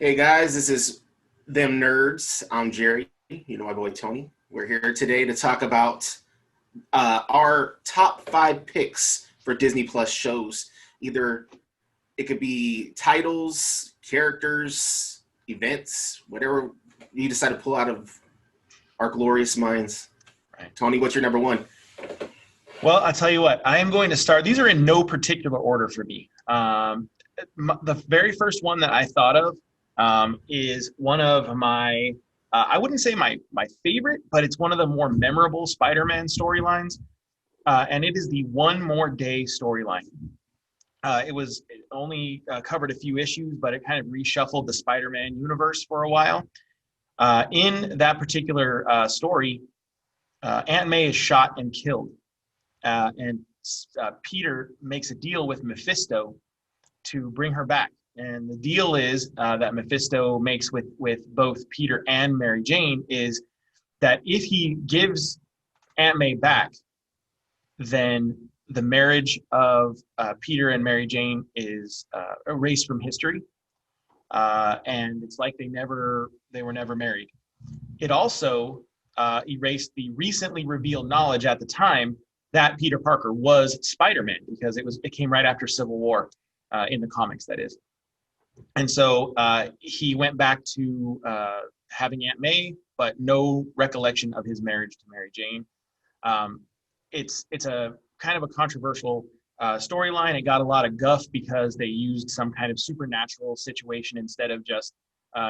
Hey guys, this is Them Nerds. I'm Jerry. You know my boy Tony. We're here today to talk about our top 5 picks for Disney Plus shows. Either it could be titles, characters, events, whatever you decide to pull out of our glorious minds. Right. Tony, what's your number one? Well, I'll tell you what, I am going to start. These are in no particular order for me. The very first one that I thought of is one of my, I wouldn't say my favorite, but it's one of the more memorable SpiderMan storylines. And it is the One More Day storyline. It only covered a few issues, but it kind of reshuffled the Spider-Man universe for a while. In that particular story, Aunt May is shot and killed. And Peter makes a deal with Mephisto to bring her back. And the deal is that Mephisto makes with both Peter and Mary Jane is that if he gives Aunt May back, then the marriage of Peter and Mary Jane is erased from history. And it's like they were never married. It also erased the recently revealed knowledge at the time that Peter Parker was Spider-Man, because it came right after Civil War in the comics, that is. And so he went back to having Aunt May, but no recollection of his marriage to Mary Jane. It's a kind of a controversial storyline. It got a lot of guff because they used some kind of supernatural situation instead of just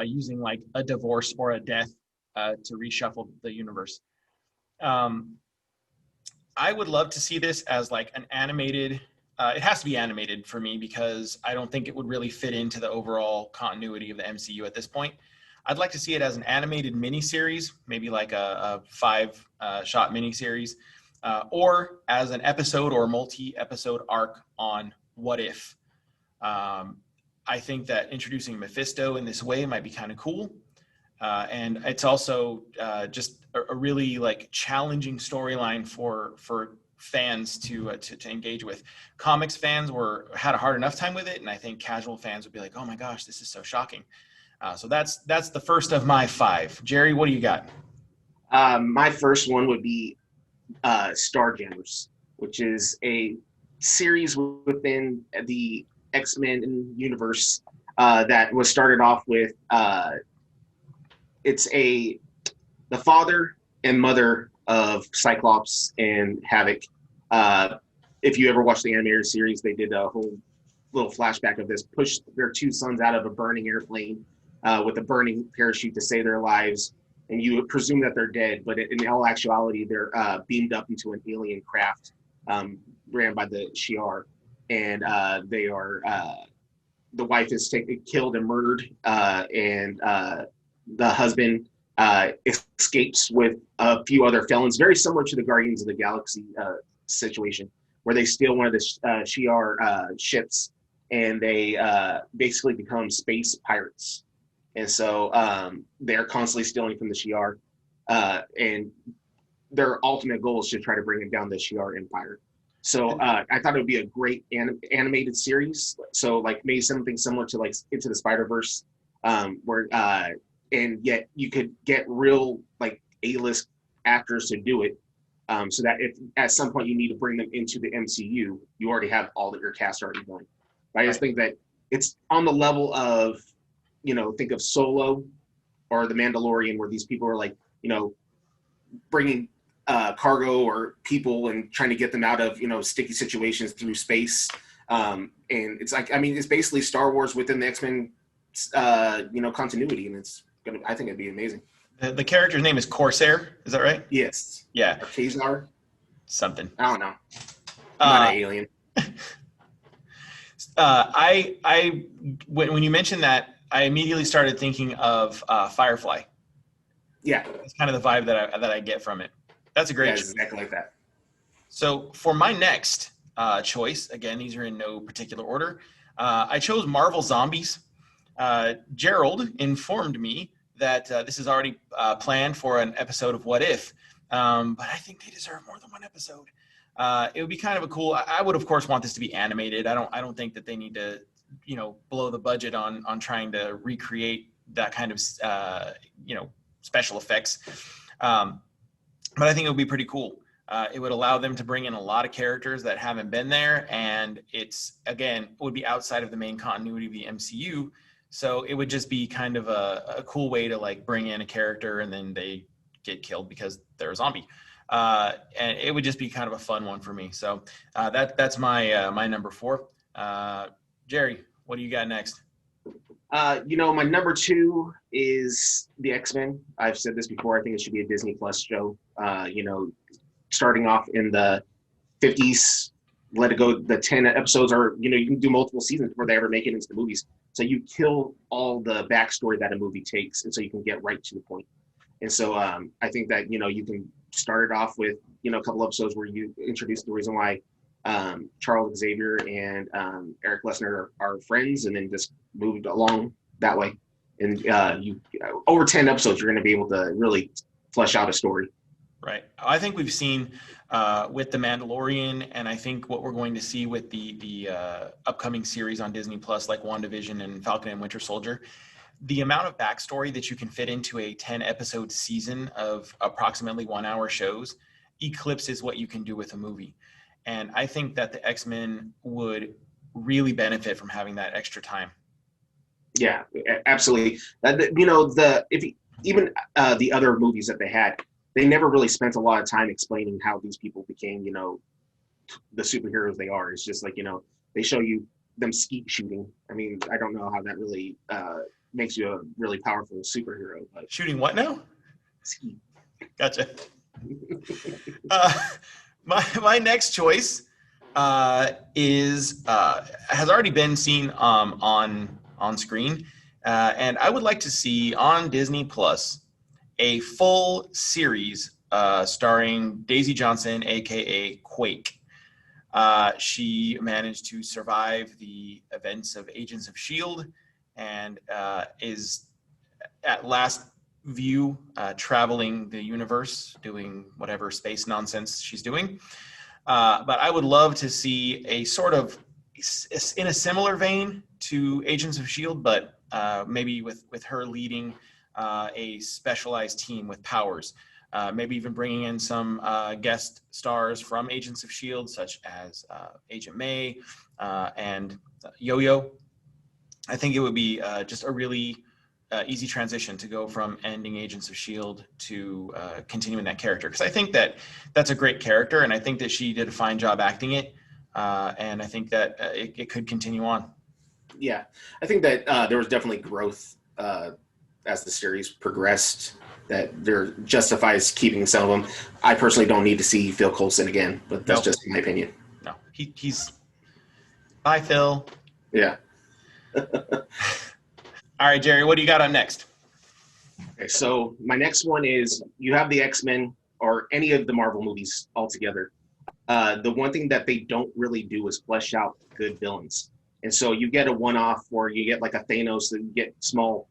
using like a divorce or a death to reshuffle the universe. I would love to see this as like an animated, it has to be animated for me because I don't think it would really fit into the overall continuity of the MCU at this point. I'd like to see it as an animated miniseries, maybe like a 5-shot miniseries, or as an episode or multi-episode arc on What If. I think that introducing Mephisto in this way might be kind of cool. And it's also just a really like challenging storyline for fans to engage with. Comics fans had a hard enough time with it, and I think casual fans would be like, "Oh my gosh, this is so shocking." So that's the first of my 5. Jerry, what do you got? My first one would be StarGamers, which is a series within the XMen universe that was started off with. It's the father and mother of Cyclops and Havoc. If you ever watched the animated series, they did a whole little flashback of this, pushed their 2 sons out of a burning airplane with a burning parachute to save their lives. And you would presume that they're dead, but in all actuality, they're beamed up into an alien craft ran by the Shi'ar. And they are, the wife is killed and murdered, and the husband escapes with a few other felons, very similar to the Guardians of the Galaxy situation, where they steal one of the Shi'ar ships, and they basically become space pirates. And so they're constantly stealing from the Shi'ar, and their ultimate goal is to try to bring down the Shi'ar Empire. So I thought it would be a great animated series. So like maybe something similar to like Into the Spider-Verse, where and yet you could get real like A-list actors to do it, so that if at some point you need to bring them into the MCU, you already have all of your cast already going. But I just think that it's on the level of, think of Solo or The Mandalorian, where these people are like, bringing cargo or people and trying to get them out of, sticky situations through space. And it's like, it's basically Star Wars within the X-Men, continuity, and I think it'd be amazing. The character's name is Corsair, is that right? Yes. Yeah. Or Kazar. Something. I don't know. Not an alien. When you mentioned that, I immediately started thinking of Firefly. Yeah. It's kind of the vibe that I get from it. That's a great choice. Exactly like that. So for my next choice, again, these are in no particular order. I chose Marvel Zombies. Gerald informed me that this is already planned for an episode of What If, but I think they deserve more than one episode. It would be kind of a cool. I would of course want this to be animated. I don't think that they need to blow the budget on trying to recreate that kind of special effects. But I think it would be pretty cool. It would allow them to bring in a lot of characters that haven't been there, and would be outside of the main continuity of the MCU. So it would just be kind of a cool way to like bring in a character and then they get killed because they're a zombie. And it would just be kind of a fun one for me. So that's my number 4. Jerry, what do you got next? My number 2 is the X-Men. I've said this before. I think it should be a Disney Plus show. Starting off in the 50s, let it go. The 10 episodes are, you can do multiple seasons before they ever make it into the movies. So you kill all the backstory that a movie takes, and so you can get right to the point. And so I think that, you can start it off with, a couple episodes where you introduce the reason why Charles Xavier and Eric Lesnar are friends, and then just moved along that way. And over 10 episodes, you're going to be able to really flesh out a story. Right. I think we've seen with The Mandalorian, and I think what we're going to see with the upcoming series on Disney Plus, like WandaVision and Falcon and Winter Soldier, the amount of backstory that you can fit into a 10-episode season of approximately 1-hour shows eclipses what you can do with a movie. And I think that the X-Men would really benefit from having that extra time. Yeah, absolutely. Even the other movies that they had, they never really spent a lot of time explaining how these people became, the superheroes they are. It's just like, they show you them skeet shooting. I mean, I don't know how that really makes you a really powerful superhero. But shooting what now? Skeet. Gotcha. My next choice has already been seen on screen, and I would like to see on Disney Plus a full series starring Daisy Johnson, aka Quake. She managed to survive the events of Agents of S.H.I.E.L.D. and is at last view traveling the universe, doing whatever space nonsense she's doing. But I would love to see a sort of in a similar vein to Agents of S.H.I.E.L.D., but maybe with her leading a specialized team with powers, maybe even bringing in some guest stars from Agents of S.H.I.E.L.D., such as Agent May and Yo-Yo. I think it would be just a really easy transition to go from ending Agents of S.H.I.E.L.D. to continuing that character. Because I think that's a great character, and I think that she did a fine job acting it, and I think that it could continue on. Yeah, I think that there was definitely growth as the series progressed, that there justifies keeping some of them. I personally don't need to see Phil Coulson again, but that's just my opinion. No, he's bye, Phil. Yeah. All right, Jerry, what do you got on next? Okay, so my next one is, you have the X-Men or any of the Marvel movies altogether. The one thing that they don't really do is flesh out good villains. And so you get a one-off, or you get like a Thanos, that you get small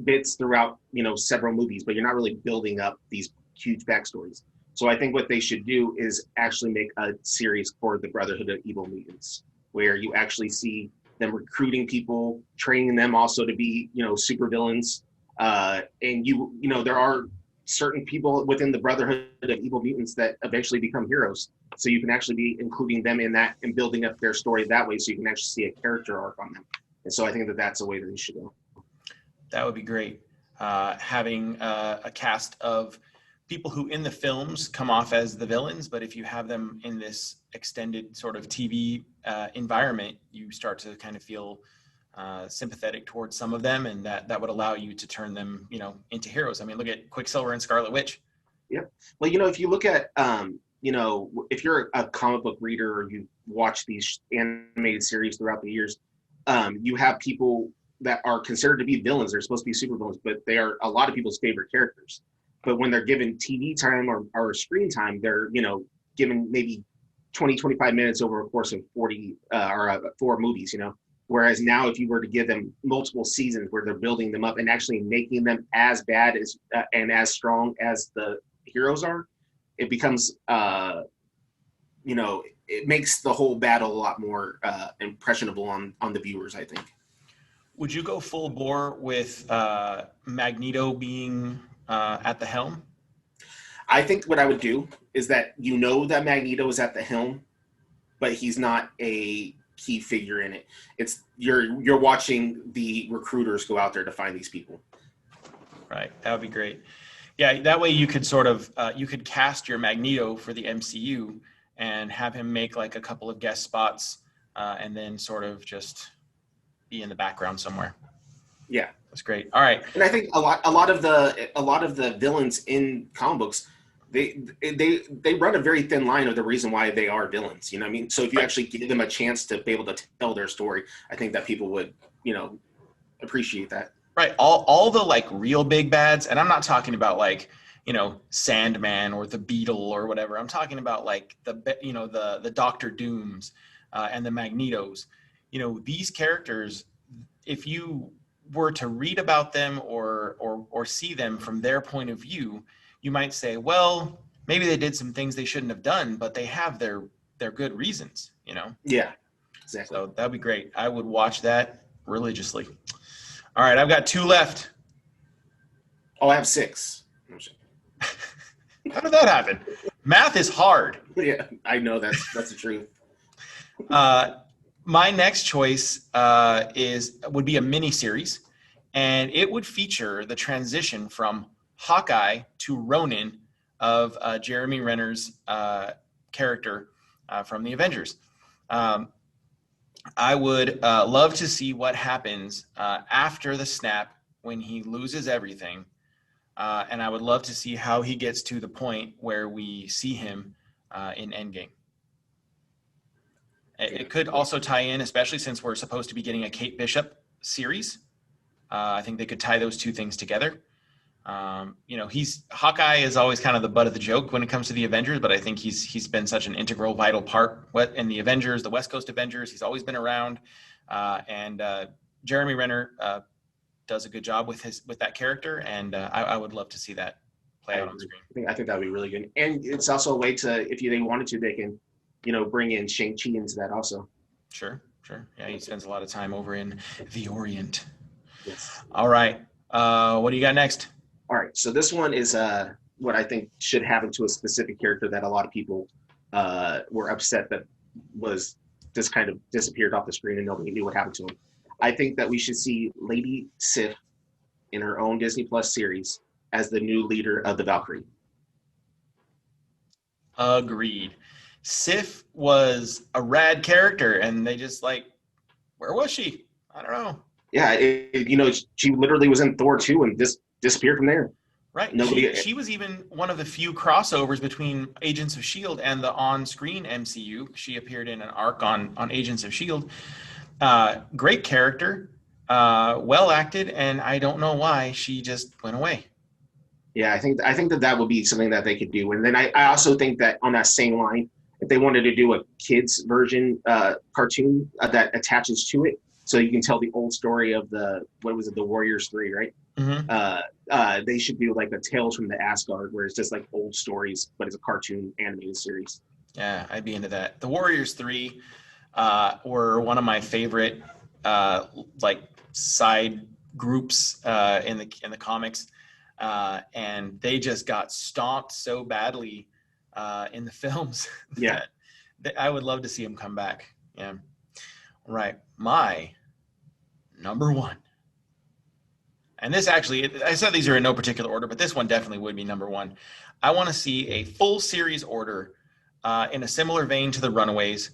bits throughout, several movies, but you're not really building up these huge backstories. So I think what they should do is actually make a series for the Brotherhood of Evil Mutants, where you actually see them recruiting people, training them also to be, super villains. And there are certain people within the Brotherhood of Evil Mutants that eventually become heroes. So you can actually be including them in that and building up their story that way, so you can actually see a character arc on them. And so I think that that's a way that they should go. That would be great. Having a cast of people who in the films come off as the villains, but if you have them in this extended sort of TV environment, you start to kind of feel sympathetic towards some of them, and that would allow you to turn them, into heroes. I mean, look at Quicksilver and Scarlet Witch. Yep. Well, if you look at, if you're a comic book reader or you watch these animated series throughout the years, you have people that are considered to be villains. They're supposed to be super villains, but they are a lot of people's favorite characters. But when they're given TV time or screen time, they're, given maybe 20, 25 minutes over a course of 40 or 4 movies, Whereas now, if you were to give them multiple seasons where they're building them up and actually making them as bad as and as strong as the heroes are, it becomes it makes the whole battle a lot more impressionable on the viewers, I think. Would you go full bore with Magneto being at the helm? I think what I would do is that that Magneto is at the helm, but he's not a key figure in it. It's you're watching the recruiters go out there to find these people. Right, that would be great. Yeah, that way you could sort of you could cast your Magneto for the MCU and have him make like a couple of guest spots, and then sort of just be in the background somewhere. Yeah, that's great. All right, and I think a lot of the villains in comic books, they run a very thin line of the reason why they are villains. You know what I mean? So if you actually give them a chance to be able to tell their story, I think that people would appreciate that. Right. All the like real big bads, and I'm not talking about like, Sandman or the Beetle or whatever. I'm talking about like the Doctor Dooms and the Magnetos. These characters, if you were to read about them or see them from their point of view, you might say, well, maybe they did some things they shouldn't have done, but they have their good reasons, Yeah, exactly. So that'd be great. I would watch that religiously. All right, I've got 2 left. Oh, I have 6. How did that happen? Math is hard. Yeah, I know that's the truth. My next choice would be a mini series, and it would feature the transition from Hawkeye to Ronin of Jeremy Renner's character from the Avengers. I would love to see what happens after the snap when he loses everything. And I would love to see how he gets to the point where we see him in Endgame. It could also tie in, especially since we're supposed to be getting a Kate Bishop series. I think they could tie those 2 things together. Hawkeye is always kind of the butt of the joke when it comes to the Avengers, but I think he's been such an integral, vital part in the Avengers, the West Coast Avengers. He's always been around, and Jeremy Renner does a good job with that character, and I would love to see that play out on screen. I think that would be really good, and it's also a way to, if they wanted to, they can, bring in Shang-Chi into that also. Sure. Yeah, he spends a lot of time over in the Orient. Yes. All right. What do you got next? All right, so this one is what I think should happen to a specific character that a lot of people were upset that was just kind of disappeared off the screen and nobody knew what happened to him. I think that we should see Lady Sif in her own Disney Plus series as the new leader of the Valkyrie. Agreed. Sif was a rad character, and they just where was she? I don't know. Yeah, she literally was in Thor 2 and just disappeared from there. Right. She was even one of the few crossovers between Agents of S.H.I.E.L.D. and the on-screen MCU. She appeared in an arc on Agents of S.H.I.E.L.D. Great character, well acted, and I don't know why she just went away. Yeah, I think that would be something that they could do. And then I also think that on that same line, if they wanted to do a kids version cartoon that attaches to it, so you can tell the old story of the Warriors 3, right? Mm-hmm. They should do like a Tales from the Asgard, where it's just like old stories, but it's a cartoon animated series. Yeah, I'd be into that. The Warriors 3 were one of my favorite side groups in the comics, and they just got stomped so badly in the films. Yeah, that I would love to see them come back. Yeah. Right. My number 1. And this actually, I said these are in no particular order, but this one definitely would be number 1. I want to see a full series order in a similar vein to the Runaways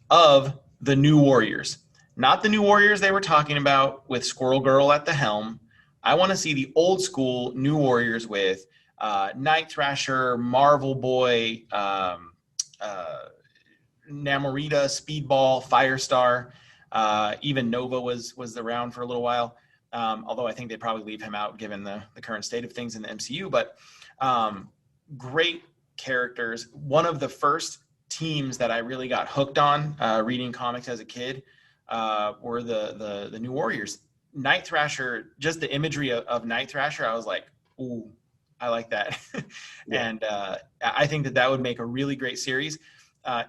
of the New Warriors. Not the New Warriors they were talking about with Squirrel Girl at the helm. I want to see the old school New Warriors with Night Thrasher, Marvel Boy, Namorita, Speedball, Firestar. Even Nova was around for a little while, although I think they'd probably leave him out given the current state of things in the MCU. But great characters. One of the first teams that I really got hooked on reading comics as a kid were the New Warriors. Night Thrasher, just the imagery of Night Thrasher, I was like, ooh, I like that. Yeah. And I think that would make a really great series.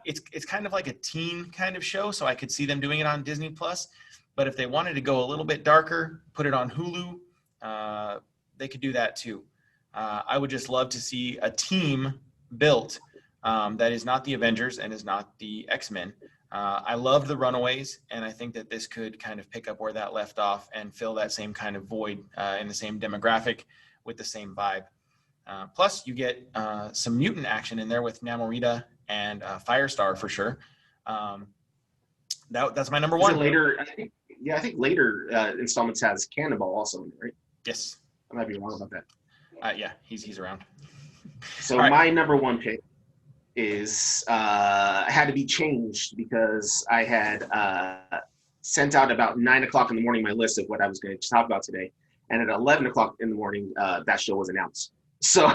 it's kind of like a teen kind of show, so I could see them doing it on Disney Plus. But if they wanted to go a little bit darker, put it on Hulu, they could do that too. I would just love to see a team built that is not the Avengers and is not the X-Men. I love the Runaways, and I think that this could kind of pick up where that left off and fill that same kind of void in the same demographic with the same vibe. Plus, you get some mutant action in there with Namorita and Firestar for sure. That's my number one. Later, I think later installments has Cannonball also, right? Yes. I might be wrong about that. Yeah, he's around. So my number one pick is had to be changed because I had sent out about 9 o'clock in the morning my list of what I was going to talk about today, and at 11 o'clock in the morning that show was announced. So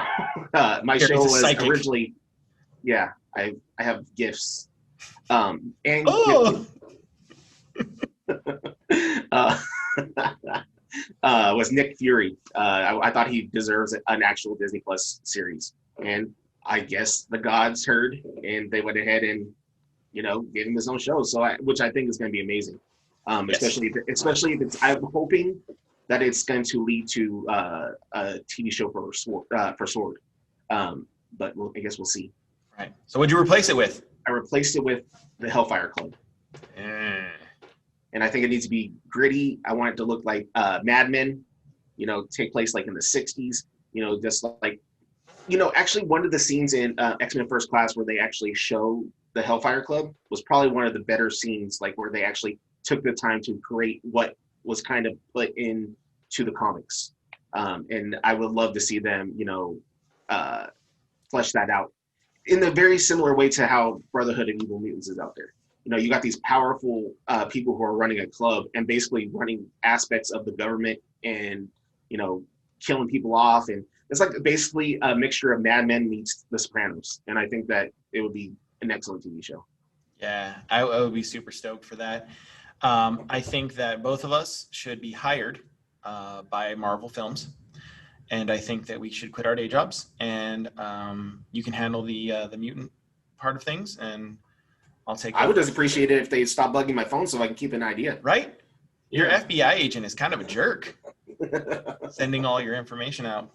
my show was originally, I have gifts, and was Nick Fury. I thought he deserves an actual Disney Plus series, and I guess the gods heard, and they went ahead and gave him his own show. So which I think is going to be amazing, especially if it's. I'm hoping that it's going to lead to a TV show for Sword. But I guess we'll see. Right. So what'd you replace it with? I replaced it with the Hellfire Club. And I think it needs to be gritty. I want it to look like Mad Men, take place like in the 60s, just like, actually one of the scenes in X-Men First Class where they actually show the Hellfire Club was probably one of the better scenes, like where they actually took the time to create what was kind of put into the comics. And I would love to see them, flesh that out in a very similar way to how Brotherhood of Evil Mutants is out there. You got these powerful people who are running a club and basically running aspects of the government and, killing people off. And it's like basically a mixture of Mad Men meets The Sopranos. And I think that it would be an excellent TV show. Yeah, I would be super stoked for that. I think that both of us should be hired by Marvel Films. And I think that we should quit our day jobs. And you can handle the mutant part of things, and I'll take I would just appreciate it if they stop bugging my phone so I can keep an idea. Right? Your FBI agent is kind of a jerk, sending all your information out.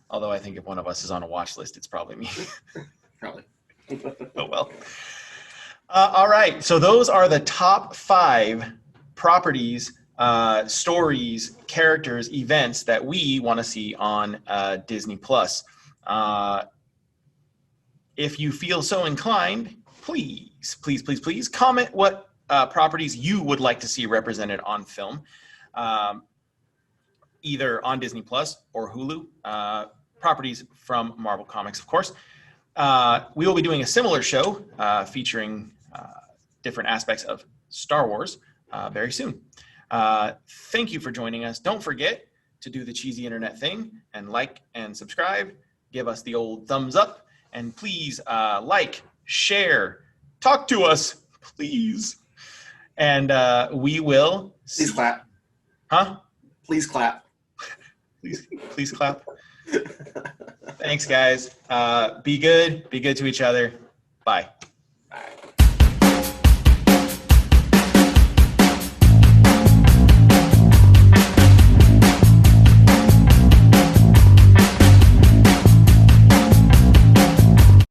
Although I think if one of us is on a watch list, it's probably me. Probably. Oh, well. All right. So those are the top 5 properties, stories, characters, events that we want to see on Disney Plus. If you feel so inclined, please comment what properties you would like to see represented on film, either on Disney Plus or Hulu. Properties from Marvel Comics, of course. We will be doing a similar show featuring different aspects of Star Wars very soon. Thank you for joining us. Don't forget to do the cheesy internet thing and like and subscribe. Give us the old thumbs up. And please like, share, talk to us, please. And we will see. Please clap. Huh? Please clap. Please clap. Thanks, guys. Be good. Be good to each other. Bye.